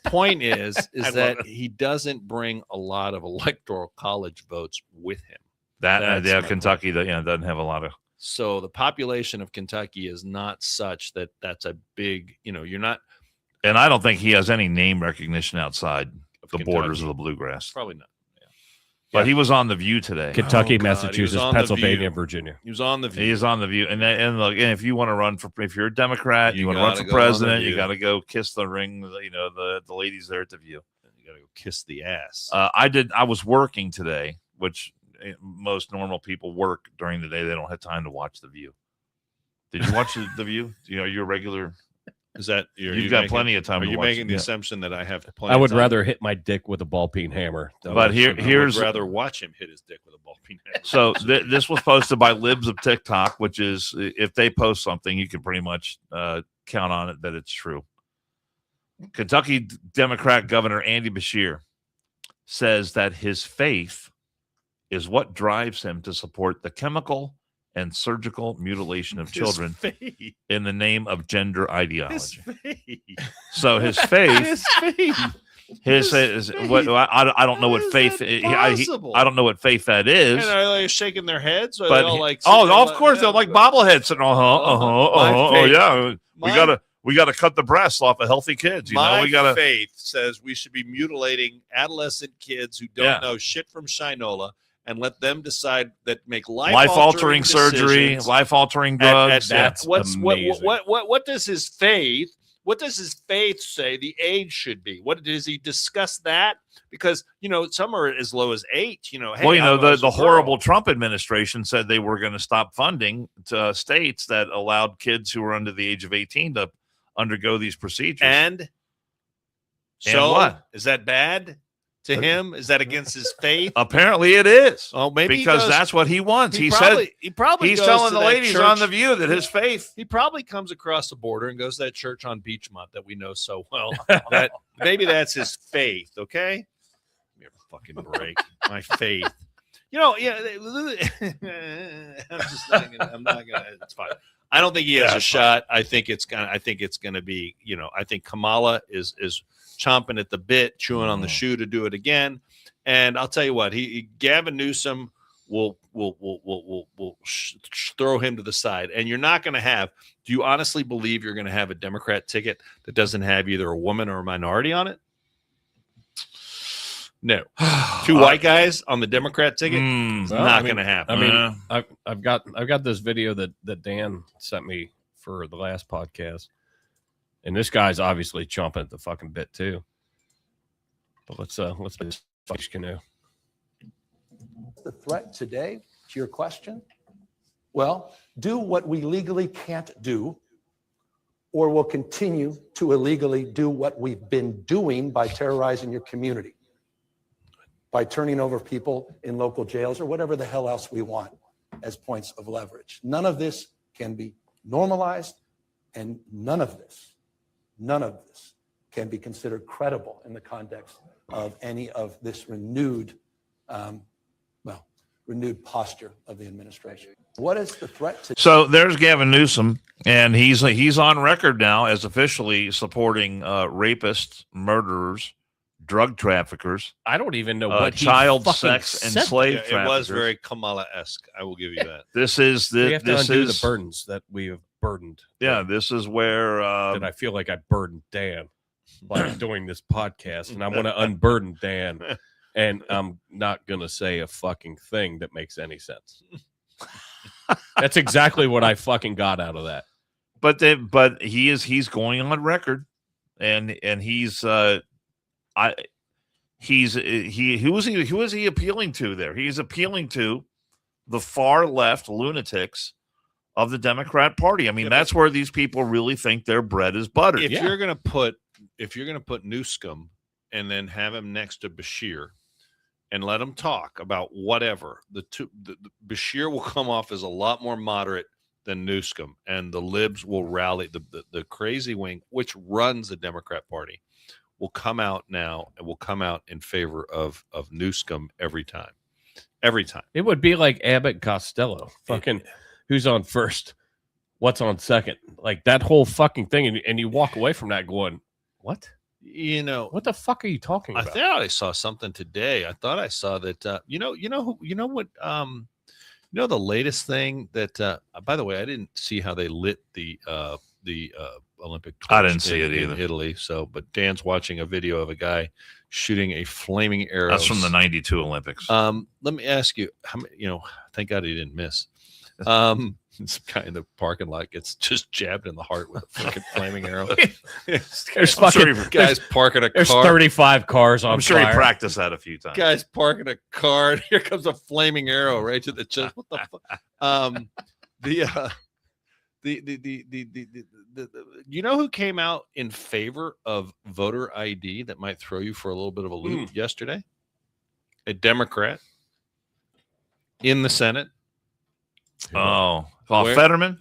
Point is that he doesn't bring a lot of electoral college votes with him. Kentucky doesn't have a lot of. So the population of Kentucky is not such that that's a big, you're not. And I don't think he has any name recognition outside the Kentucky. Borders of the Bluegrass. Probably not. Yeah. But he was on The View today. Kentucky, Massachusetts, Pennsylvania, Virginia. He was on The View. He is on The View. And look, if you want to run if you're a Democrat, you want to run for president, you got to go kiss the ring, the ladies there at The View. You got to go kiss the ass. I was working today, which most normal people work during the day. They don't have time to watch The View. Did you watch The View? You're a regular. Is that you've got plenty of time? Are you making the assumption that I have plenty? I would rather hit my dick with a ball peen hammer. But here's I'd rather watch him hit his dick with a ball peen hammer. So this was posted by Libs of TikTok, which is if they post something, you can pretty much count on it that it's true. Kentucky Democrat Governor Andy Beshear says that his faith is what drives him to support the chemical and surgical mutilation of children in the name of gender ideology. His faith. So his faith what I don't know what faith. I don't know what faith that is. And are they shaking their heads? Or But they all like, of course they're like bobbleheads and My faith- we gotta cut the breasts off of healthy kids. You know, My we gotta. faith says we should be mutilating adolescent kids who don't know shit from Shinola and let them decide that make life-altering surgery, decisions life-altering drugs. That's amazing. What does his faith? What does his faith say the age should be? What does he discuss that? Because some are as low as 8. Hey, the horrible Trump administration said they were going to stop funding to states that allowed kids who were under the age of 18 to undergo these procedures. And what is that bad to him? Is that against his faith? Apparently, it is. Oh, maybe because that's what he wants. He's telling the ladies on The View that his faith. He probably comes across the border and goes to that church on Beachmont that we know so well. That maybe that's his faith. Okay, give me a fucking break. My faith. I'm not gonna. It's fine. I don't think he has a shot. I think it's gonna be. I think Kamala is chomping at the bit, chewing on the shoe to do it again. And I'll tell you what, Gavin Newsom will throw him to the side. And you're not going to have. Do you honestly believe you're going to have a Democrat ticket that doesn't have either a woman or a minority on it? No. 2 white guys on the Democrat ticket. It's not going to happen. I mean, I've got this video that Dan sent me for the last podcast. And this guy's obviously chomping at the fucking bit too. But let's fuck canoe. The threat today, to your question, well, do what we legally can't do, or we'll continue to illegally do what we've been doing by terrorizing your community, by turning over people in local jails or whatever the hell else we want as points of leverage. None of this can be normalized, and none of this can be considered credible in the context of any of this renewed posture of the administration. What is the threat to? So there's Gavin Newsom, and he's on record now as officially supporting rapists, murderers, drug traffickers. I don't even know what child sex and slave traffickers. It was very Kamala-esque. I will give you that. We have to undo the burdens that we have burdened. Yeah, this is where that I feel like I burdened Dan by doing this podcast, and I want to unburden Dan, and I'm not gonna say a fucking thing that makes any sense. That's exactly what I fucking got out of that. But he's going on record, and he's who is he appealing to there? He's appealing to the far left lunatics of the Democrat Party. I mean, that's where these people really think their bread is buttered. If you're gonna put Newsom and then have him next to Bashir and let him talk about whatever, the Bashir will come off as a lot more moderate than Newsom, and the libs will rally. The crazy wing, which runs the Democrat Party, will come out now and will come out in favor of Newsom every time. Every time. It would be like Abbott Costello. Fucking who's on first? What's on second? Like that whole fucking thing. And you walk away from that going, what? What the fuck are you talking about? I thought I saw something today. I thought I saw that, the latest thing that, by the way, I didn't see how they lit the Olympic torch. I didn't see it either. In Italy. But Dan's watching a video of a guy shooting a flaming arrow. That's from the '92 Olympics. Let me ask you, how many, thank God he didn't miss. This guy in the parking lot gets just jabbed in the heart with a fucking flaming arrow. There's fucking guys parking a car. There's 35 cars on I'm sure fire. he practiced that a few times. Guys parking a car, and here comes a flaming arrow right to the chest. What the fuck? You know who came out in favor of voter ID that might throw you for a little bit of a loop yesterday? A Democrat in the Senate. Fetterman.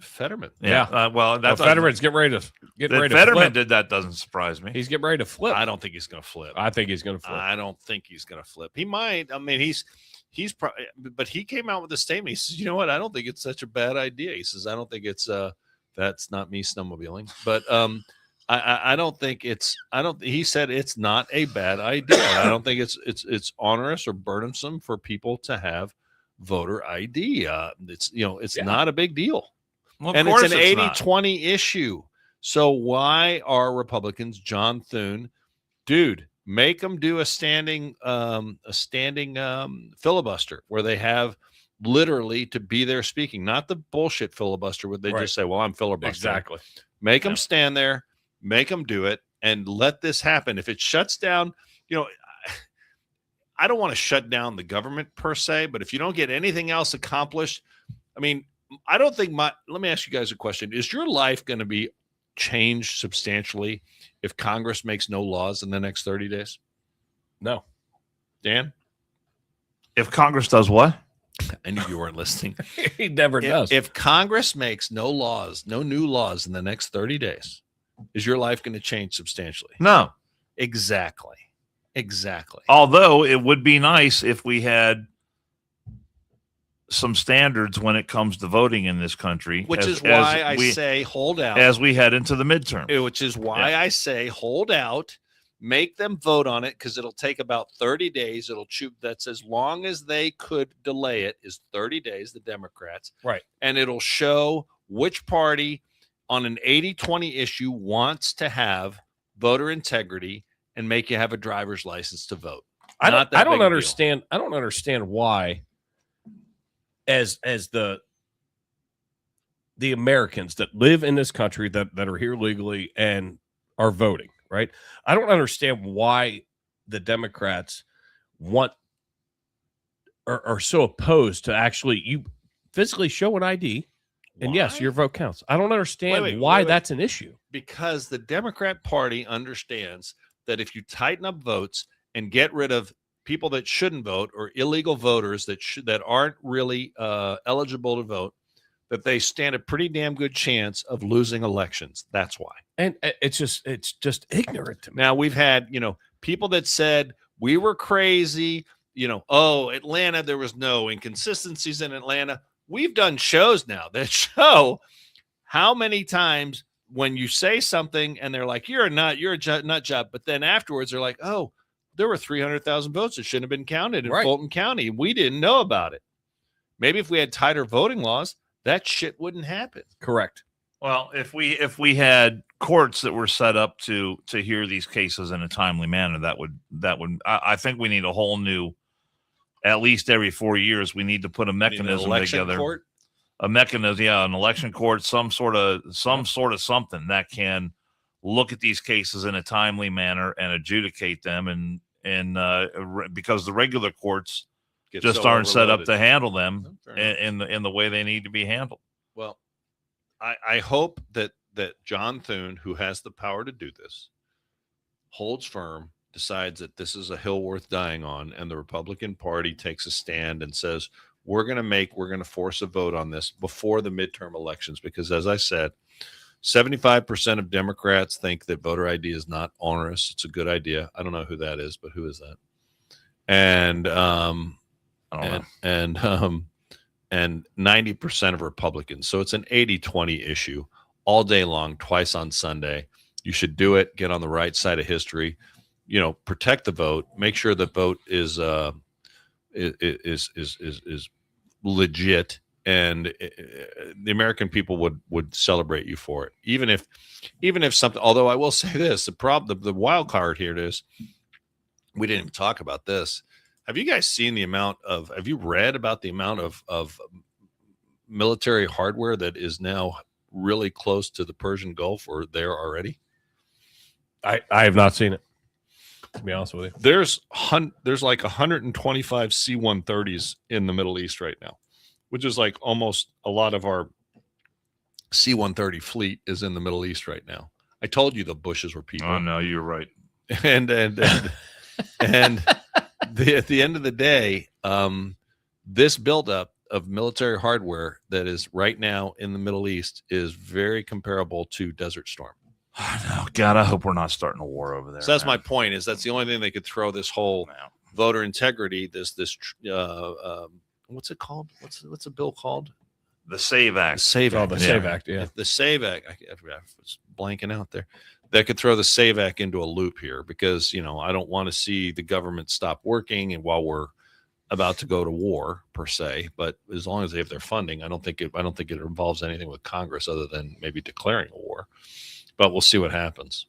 Yeah. Well, that's Fetterman's getting ready to Fetterman flip. did that. Doesn't surprise me. He's getting ready to flip. I don't think he's going to flip. I think he's going to flip. I don't think he's going to flip. He might. I mean, he's probably, but he came out with a statement. He says, "You know what? I don't think it's such a bad idea." He says, "I don't think it's that's not me snowmobiling." But I don't think it's. I don't. He said it's not a bad idea. I don't think it's onerous or burdensome for people to have voter ID. It's not a big deal. Well, And of it's course an it's not. 80-20 issue. So why are Republicans, John Thune, dude, make them do a standing filibuster where they have literally to be there speaking, not the bullshit filibuster where they just say, well, I'm filibustering. Exactly. Make them stand there, make them do it, and let this happen. If it shuts down, I don't want to shut down the government per se, but if you don't get anything else accomplished, I mean, I don't think let me ask you guys a question. Is your life going to be changed substantially if Congress makes no laws in the next 30 days? No. Dan? If Congress does what? I knew you weren't listening. He never does. If Congress makes no new laws in the next 30 days, is your life going to change substantially? No. Exactly. Although it would be nice if we had some standards when it comes to voting in this country, Which is why I say hold out. As we head into the midterm. Which is why I say hold out, make them vote on it, because it'll take about 30 days. That's as long as they could delay it is 30 days, the Democrats. Right. And it'll show which party on an 80-20 issue wants to have voter integrity and make you have a driver's license to vote. I don't understand. I don't understand why, as the Americans that live in this country that are here legally and are voting, right? I don't understand why the Democrats are so opposed to actually you physically show an ID. And yes, your vote counts. I don't understand why that's an issue. Because the Democrat Party understands that if you tighten up votes and get rid of people that shouldn't vote or illegal voters that aren't really eligible to vote, that they stand a pretty damn good chance of losing elections. That's why. And it's just ignorant to me. Now we've had, people that said we were crazy, Atlanta, there was no inconsistencies in Atlanta. We've done shows now that show how many times when you say something and they're like, you're a nut job. But then afterwards they're like, oh, there were 300,000 votes that shouldn't have been counted in Fulton County. We didn't know about it. Maybe if we had tighter voting laws, that shit wouldn't happen. Correct. Well, if we had courts that were set up to hear these cases in a timely manner, that would I think we need a whole new, at least every 4 years, we need to put a mechanism together. Court? A mechanism, an election court, some sort of something that can look at these cases in a timely manner and adjudicate them, and because the regular courts just aren't set up to handle them in the way they need to be handled. Well, I hope that John Thune, who has the power to do this, holds firm, decides that this is a hill worth dying on, and the Republican Party takes a stand and says, we're going to force a vote on this before the midterm elections, because as I said, 75% of Democrats think that voter ID is not onerous. It's a good idea. I don't know who that is, but who is that? And and 90% of Republicans. So it's an 80-20 issue all day long, twice on Sunday. You should do it. Get on the right side of history. Protect the vote. Make sure the vote is legit, and the American people would celebrate you for it. Even if something. Although I will say this: the wild card here is we didn't even talk about this. Have you guys seen have you read about the amount of military hardware that is now really close to the Persian Gulf or there already? I have not seen it, to be honest with you. There's like 125 C-130s in the Middle East right now, which is like almost a lot of our C-130 fleet is in the Middle East right now. I told you the Bushes were people. Oh no, you're right. And at the end of the day, this buildup of military hardware that is right now in the Middle East is very comparable to Desert Storm. Oh, God, I hope we're not starting a war over there. So that's my point. Is that's the only thing they could throw this whole voter integrity. This what's it called? What's a bill called? The SAVE Act. The SAVE Act. The SAVE Act. Yeah. The SAVE Act. I was blanking out there. that could throw the SAVAC into a loop here, because I don't want to see the government stop working and while we're about to go to war per se. But as long as they have their funding, I don't think it involves anything with Congress other than maybe declaring a war. But we'll see what happens.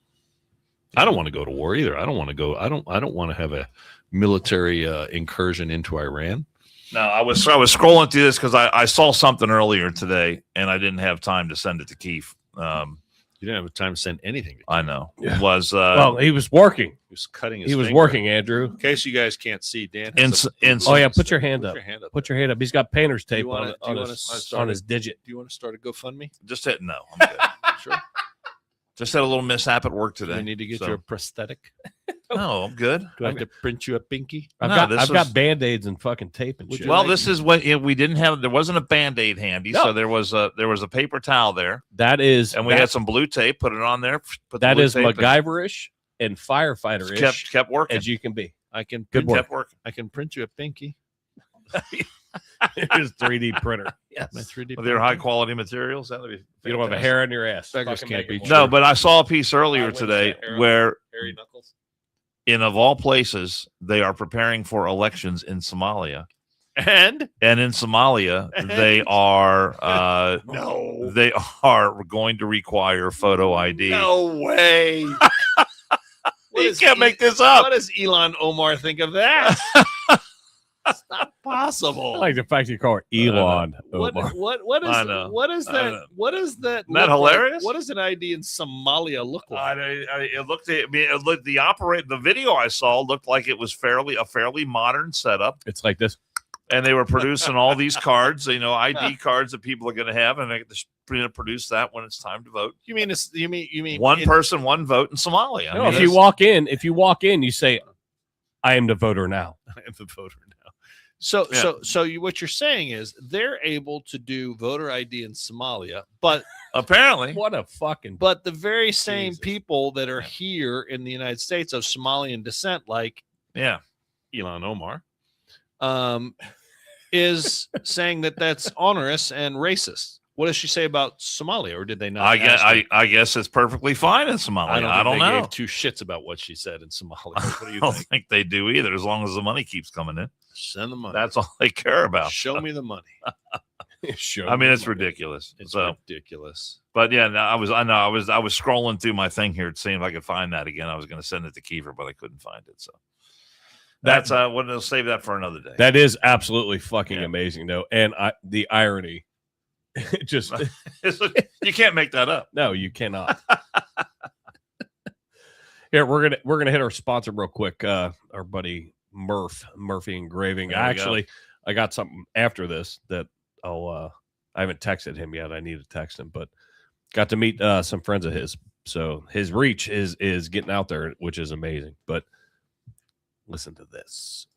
I don't want to go to war either. I don't want to go. I don't want to have a military incursion into Iran. No, I was scrolling through this because I saw something earlier today and I didn't have time to send it to Keith. You didn't have time to send anything. I know. Yeah. It was well, he was working. He was cutting his He was finger. working, Andrew. In case you guys can't see, Dan. Oh yeah, put your hand up. Your hand up. Put your hand up. He's got painter's tape wanna- on do you his wanna on his digit. Do you want to start a GoFundMe? just hit no. I'm good. Sure. Just had a little mishap at work Do today. you need to get so- your prosthetic? No, I'm good. Do I have to print you a pinky? I've No, got this I've got was- band-aids and fucking tape and Would shit. you Well, like- this is when we didn't have. There wasn't a Band-Aid handy, No. so there was a paper towel there, That is and we had some blue tape. Put it on there. Put the that blue is tape and MacGyverish and firefighter-ish kept working. as you can be. I can Good print, work. Kept working. I can print you a pinky. His 3D printer. Yes. My 3D With their high quality materials. That would be You don't have a fantastic. hair on your ass. Beggars Fucking can't make it be work. No, but I saw a piece earlier wouldn't today say hair on where, hairy knuckles. of all places, they are preparing for elections in Somalia, And and in Somalia they are no, they are going to require photo ID. no way. You can't make this up. What does Elon Omar think of that? It's not possible. I like the fact you call it Elon What Omar. I know. what is I that? know. What is that? Isn't that look like? hilarious? What does an ID in Somalia look like? It looked. I mean, it looked. The video I saw looked like it was a fairly modern setup, It's like this. and they were producing all these cards, ID cards that people are going to have, and they produce that when it's time to vote. You mean it's, you mean One in- person, one vote in Somalia. I No, mean, if you walk in, you say, "I am the voter now." I am the voter now. So Yeah. what you're saying is they're able to do voter ID in Somalia, but apparently, What a fucking. the very same Jesus. people that are here in the United States of Somalian descent, like yeah. Elon Omar, is saying that that's onerous and racist. What does she say about Somalia, or did they not? I guess ask her? I guess it's perfectly fine in Somalia. I don't think they know. Gave two shits about what she said in Somalia. What do I you don't think? think they do either, as long as the money keeps coming in. Send the money. That's all they care about. Show me the money. Show I mean, me it's the money. ridiculous. It's So, ridiculous. but yeah, no, I was scrolling through my thing here to see if I could find that again. I was going to send it to Kiefer, but I couldn't find it. So that's we'll save that for another day. That is absolutely fucking Yeah. amazing, though, and the irony. Just You can't make that up. no, you cannot. Here, we're gonna hit our sponsor real quick. Our buddy Murphy Engraving. There we go. Actually, I got something after this that I haven't texted him yet. I need to text him, but got to meet some friends of his. So his reach is getting out there, which is amazing. But listen to this.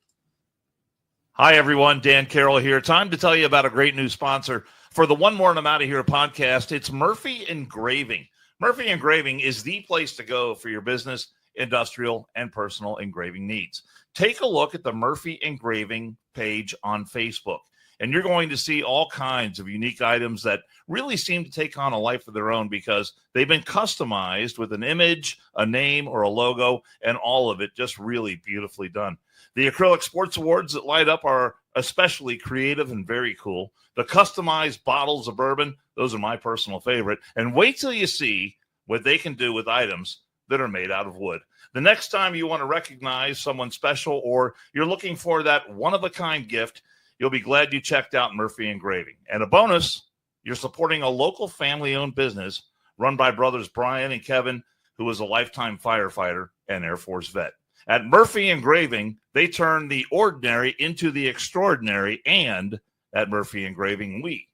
Hi, everyone. Dan Carroll here. Time to tell you about a great new sponsor for the One More and I'm Out of Here podcast. It's Murphy Engraving. Murphy Engraving is the place to go for your business, industrial, and personal engraving needs. Take a look at the Murphy Engraving page on Facebook, and you're going to see all kinds of unique items that really seem to take on a life of their own because they've been customized with an image, a name, or a logo, and all of it just really beautifully done. The acrylic sports awards that light up are especially creative and very cool. The customized bottles of bourbon, those are my personal favorite. And wait till you see what they can do with items that are made out of wood. The next time you want to recognize someone special or you're looking for that one-of-a-kind gift, you'll be glad you checked out Murphy Engraving. And a bonus, you're supporting a local family-owned business run by brothers Brian and Kevin, who is a lifetime firefighter and Air Force vet. At Murphy Engraving, they turn the ordinary into the extraordinary, and at Murphy Engraving, we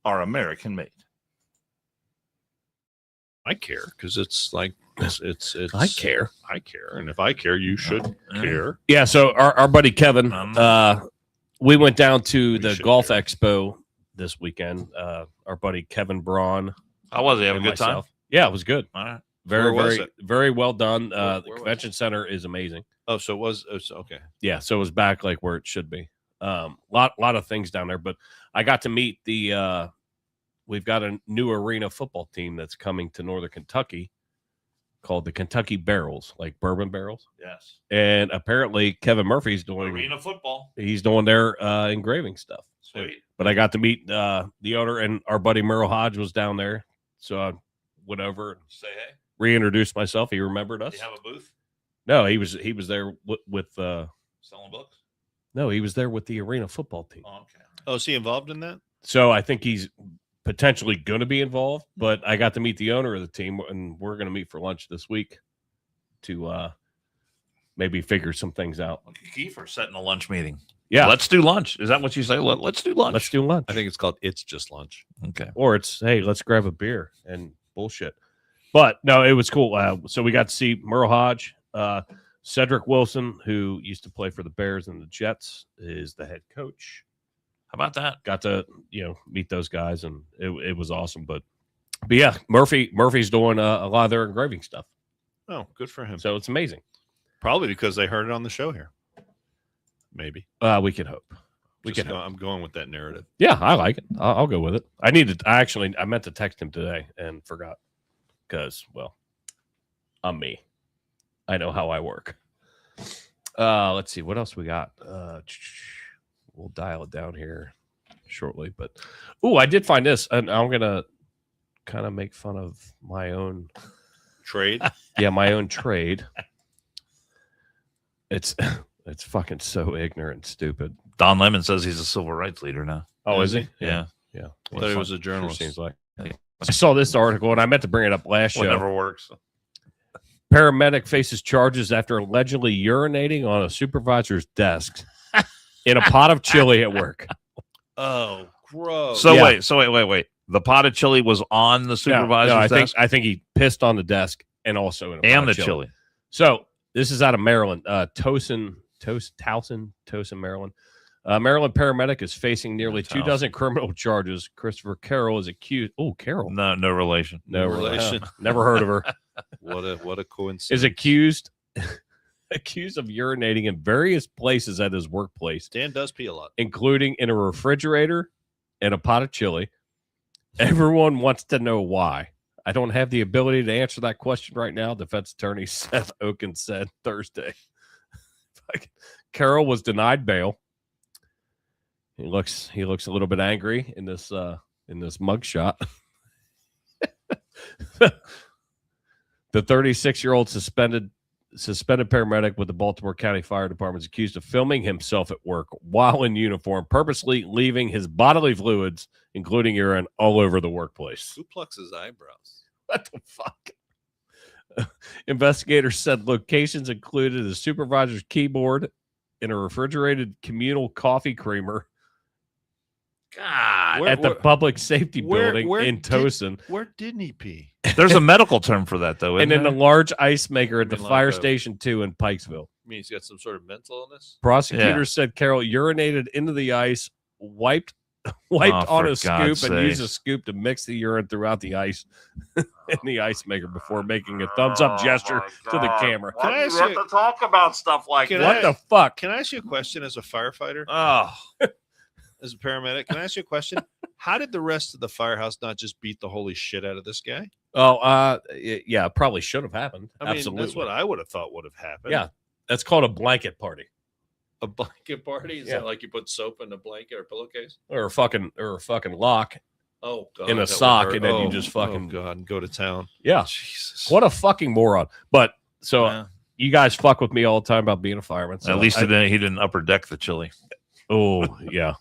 are American made. I care because it's like it's. I care. I care, and if I care, you should care. Yeah, so our buddy Kevin, we went down to We the should Golf care. Expo this weekend. Our buddy Kevin Braun. How was it? Have a and good time? myself. Yeah, it was good. All right. Very, Where was very, it? very well done. Where The was convention center is amazing. Oh, so it was okay. Yeah, so it was back like where it should be. Lot of things down there, but I got to meet we've got a new arena football team that's coming to Northern Kentucky called the Kentucky Barrels, like bourbon barrels. Yes. And apparently Kevin Murphy's doing Arena football. he's doing their engraving stuff. Sweet. But I got to meet the owner, and our buddy Merle Hodge was down there. So I went over and Say hey. reintroduced myself. He remembered us. Do you have a booth No, he was there with selling books? no, he was there with the arena football team. Oh, okay. Oh, is he involved in that? So I think he's potentially going to be involved, but I got to meet the owner of the team, and we're going to meet for lunch this week to maybe figure some things out. Look at Kiefer setting a lunch meeting. Yeah. Let's do lunch. Is that what you say? Let's do lunch. Let's do lunch. I think it's called It's Just Lunch. Okay. Or it's, hey, let's grab a beer and bullshit. But no, it was cool. So we got to see Merle Hodge. Cedric Wilson, who used to play for the Bears and the Jets, is the head coach. How about that? Got to, meet those guys, and it was awesome. But yeah, Murphy's doing a lot of their engraving stuff. Oh, good for him. So it's amazing. Probably because they heard it on the show here. Maybe. We can hope. I'm going with that narrative. Yeah, I like it. I'll go with it. I meant to text him today and forgot because, well, I'm me. I know how I work. Let's see what else we got. We'll dial it down here shortly, but I did find this, and I'm gonna kind of make fun of my own Trade? Yeah, my own trade. It's fucking so ignorant and stupid. Don Lemon says he's a civil rights leader now. Oh, is he? Yeah. Yeah. I thought he was a Sure journalist. seems like. I saw this article, and I meant to bring it up last show. Whatever works. Paramedic faces charges after allegedly urinating on a supervisor's desk in a pot of chili at work. Oh, gross. So Yeah. wait. The pot of chili was on the supervisor's desk I think he pissed on the desk and also in a pot and of the chili. So this is out of Maryland. Towson, Maryland. Maryland paramedic is facing nearly 24 criminal charges. Christopher Carroll is accused. Oh, Carroll. No relation. No relation. relation. Never heard of her. What a coincidence. Is accused of urinating in various places at his workplace, Dan does pee a lot. including in a refrigerator and a pot of chili. Everyone wants to know why. I don't have the ability to answer that question right now, defense attorney Seth Oken said Thursday. Carroll was denied bail. He looks a little bit angry in this mugshot. The 36-year-old suspended paramedic with the Baltimore County Fire Department is accused of filming himself at work while in uniform, purposely leaving his bodily fluids, including urine, all over the workplace. Who plucks his eyebrows? What the fuck? Investigators said locations included a supervisor's keyboard in a refrigerated communal coffee creamer God. at the public safety where- building where in did- Towson. Where didn't he pee? There's a medical term for that, though. And Isn't then a there? large ice maker at the mean, like fire a- station 2 in Pikesville. I mean, he's got some sort of mental illness. Prosecutors said Carroll urinated into the ice, wiped Oh, on for a scoop, God's and used a sakes. scoop to mix the urine throughout the ice in the ice maker before making a thumbs up gesture to the camera. Can I ask you- to talk about stuff like Can What I- the fuck? Can I ask you a question as a firefighter, Oh, as a paramedic? Can I ask you a question? How did the rest of the firehouse not just beat the holy shit out of this guy? Yeah, probably should have happened. I mean, Absolutely. that's what I would have thought would have happened. Yeah. That's called a blanket party A blanket party? Is Yeah. that like you put soap in a blanket or pillowcase? or a fucking lock. Oh, God. In a that would sock, hurt. and then you Oh, just fucking- Oh, God. And go to town. Yeah. Jesus. What a fucking moron. But so yeah. you guys fuck with me all the time about being a fireman. So At least he didn't upper deck the chili. Oh, yeah.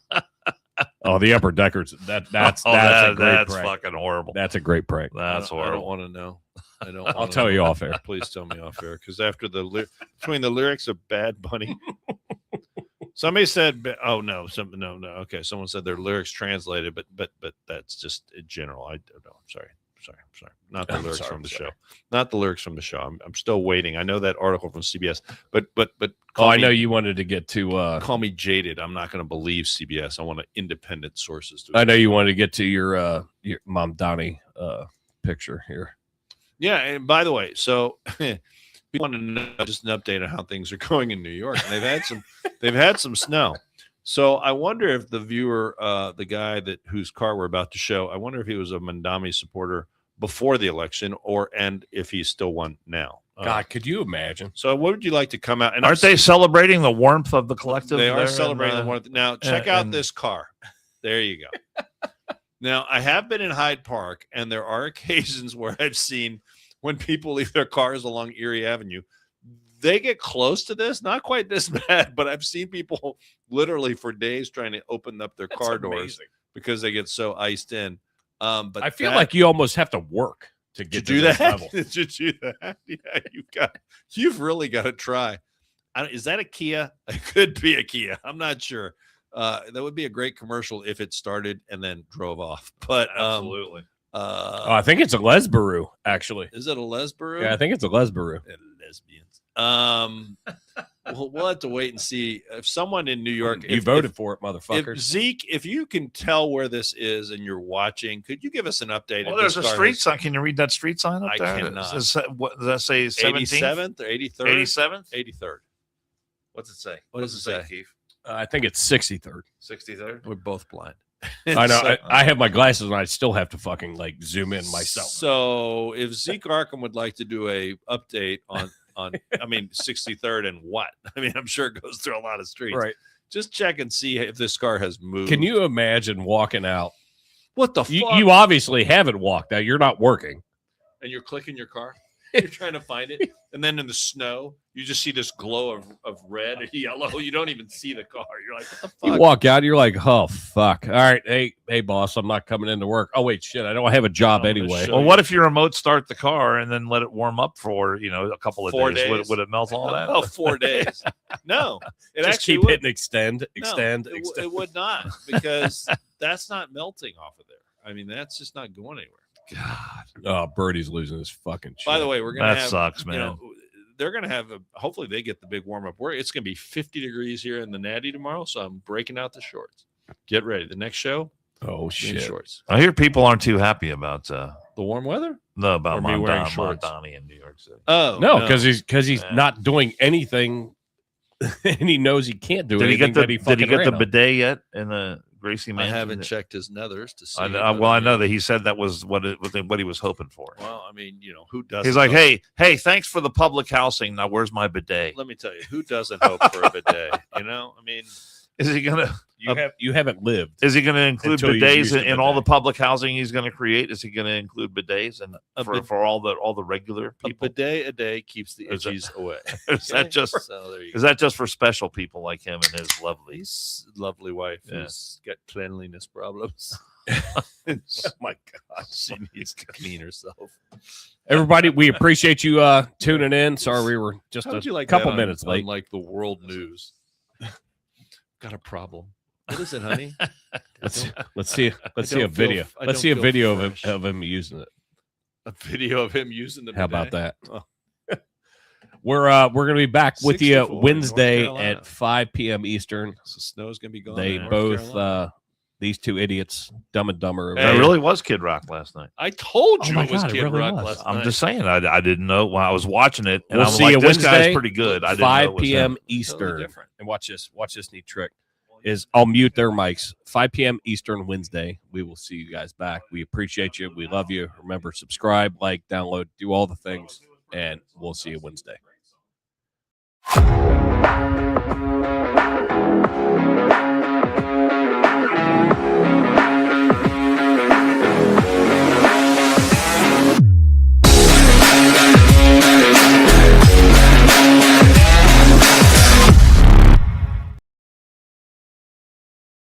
Oh, the upper deckers. That's a great that's prank. fucking horrible. That's a great prank. That's I don't horrible. want to know. I don't. I'll wanna tell know. you off air. Please tell me off air, because after between the lyrics of Bad Bunny, somebody said, "Oh no, no." Okay, someone said their lyrics translated, but that's just in general. I don't know. I'm sorry. Not the lyrics from the show. Not the lyrics from the show. I'm still waiting. I know that article from CBS, but. Oh, I know you wanted to get to. Call me jaded. I'm not going to believe CBS. I want independent sources. I know you wanted to get to your Mom Donnie picture here. Yeah, and by the way, so we want to know just an update on how things are going in New York. And they've had some snow. So I wonder if the viewer, the guy whose car we're about to show, I wonder if he was a Mandami supporter before the election, and if he's still won now. God, could you imagine? So what would you like to come out? And Aren't they celebrating the warmth of the collective? They are there celebrating in, the warmth. Now, check out and- this car. There you go. Now, I have been in Hyde Park, and there are occasions where I've seen when people leave their cars along Erie Avenue, they get close to this, not quite this bad, but I've seen people literally for days trying to open up their car doors because they get so iced in. But I feel like you almost have to work to get to do this that. level. To do that, yeah, you've really got to try. Is that a Kia? It could be a Kia. I'm not sure. That would be a great commercial if it started and then drove off. But Absolutely. I think it's a Lesbaru, actually. Is it a Lesbaru? Yeah, I think it's a Lesbaru. Lesbians. We'll have to wait and see if someone in New York. You voted for it, motherfuckers. Zeke, if you can tell where this is and you're watching, could you give us an update? Well, there's a street sign. Can you read that street sign up I there? cannot. What does that say? 87th or 83rd? 87th? 83rd. What's it say? What does it say, Keith? I think it's 63rd. 63rd. We're both blind. I know. So- I have my glasses and I still have to fucking like zoom in myself. So if Zeke Arkham would like to do a update on 63rd and what? I mean, I'm sure it goes through a lot of streets. Right. Just check and see if this car has moved. Can you imagine walking out? What the fuck? You obviously haven't walked out. You're not working. And you're clicking your car. You're trying to find it. And then in the snow, you just see this glow of red and yellow. You don't even see the car. You're like, what the fuck? You walk out, you're like, oh fuck. All right, hey boss, I'm not coming into work. Oh wait, shit, I don't have a job I'm gonna anyway. show Well, what if you remote start the car and then let it warm up for a couple of 4 days? days. Would it melt all that? Oh, 4 days. No, it Just actually keep would. hitting extend. It would not, because that's not melting off of there. I mean, that's just not going anywhere. God, Oh, Birdie's losing his fucking shit. By the way, we're gonna that have, sucks, man. you know, they're gonna have hopefully they get the big warm up. It's gonna be 50 degrees here in the Natty tomorrow, so I'm breaking out the shorts. Get ready. The next show, oh in shit. shorts. I hear people aren't too happy about The warm weather? about Or me wearing Mondani shorts? in New York City. Oh No, because he's Yeah. not doing anything, and he knows he can't do Did he anything. get the that he Did fucking he get the ran on. bidet yet in the Gracie I Mansion? haven't checked his nethers to see. I know that he said that was what he was hoping for. Well, I mean, who doesn't? He's like, hope- hey, thanks for the public housing. Now, where's my bidet? Let me tell you, who doesn't hope for a bidet? I mean, Is he gonna You haven't lived. Is he gonna include Until you bidets use the in all the bidet. public housing he's gonna create? Is he gonna include bidets and for all the regular a people? bidet a day keeps the Is that- itchies away. Is that just So there you is that just for special people like him and his lovely? His lovely wife Yeah. who's got cleanliness problems. Oh my god. She needs to clean herself. Everybody, we appreciate you tuning in. Sorry we were just How'd you a like couple that minutes late. on like the world news? Got a problem. What is it, honey? Let's see a don't video. feel- I Let's don't see a feel video fresh. of him using it. A video of him using the How about bidet? that? Oh. We're gonna be back with 64 you in North Wednesday Carolina. at 5 p.m. Eastern. So snow's gonna be gone. They in North both Carolina. these two idiots, Dumb and Dumber. It really was Kid Rock last night. I told Oh you my it was God, it Kid really Rock was. last I'm night. just saying. I didn't know when I was watching it, and We'll I'm see like, you this guy's Wednesday, pretty good. I didn't know 5 it was p.m. him. Eastern. different. And watch this neat trick. Is I'll mute their mics. 5 p.m. Eastern Wednesday. We will see you guys back. We appreciate you. We love you. Remember, subscribe, like, download, do all the things, and we'll see you Wednesday.